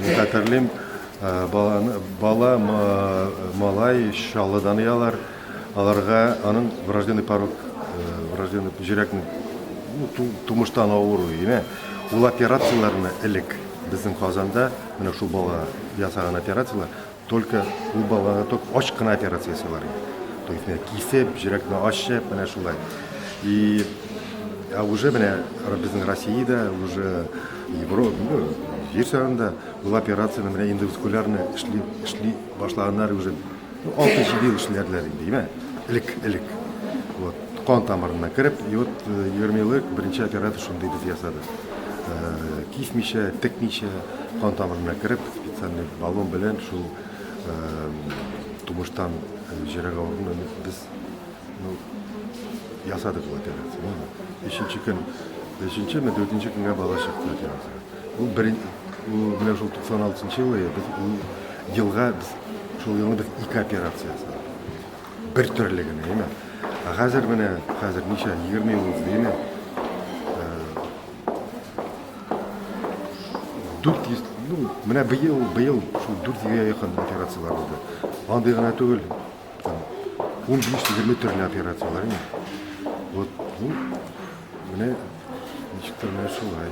Мен хәтерлим, малай шалыдан ялар, аларга аның врожденный порог, врожденный жүрәкнең тумыштан авыру, ул операцияларны элек безнең Казанда, менә шул бала ясаган операциялар, только ул балага только ач кына операция ясыйлар. То есть кисеп, жүрәкне ачып, менә шулай. И уже менә безнең Россиядә, уже Европа, жер шарында бул операцияны менә эндоваскулярны эшли башлаганнар уже 6-7 ел эшләрләр инде, элек. Вот, кан тамырына кирип, и вот 20 еллык беренче операция шундый без ясады. Кисмичә, текмичә, кан тамырына кирип, специальный баллон белән шул тумыштан жүрәк авыруны без ясадык бу операцияны. Өченче мен 4-нче көнгә бала чыкты операция. Ул менә шул 96-нчы елга без шул елны без 2 операция ясадык. Бер төрле генә, Хәзер ничә 20 ел үзлеме? 400, менә быел шул 400-гә якын операциялар булды. Андый гына түгел, 15-20 төрле операциялар. Вот, менә ничектер менә шулай.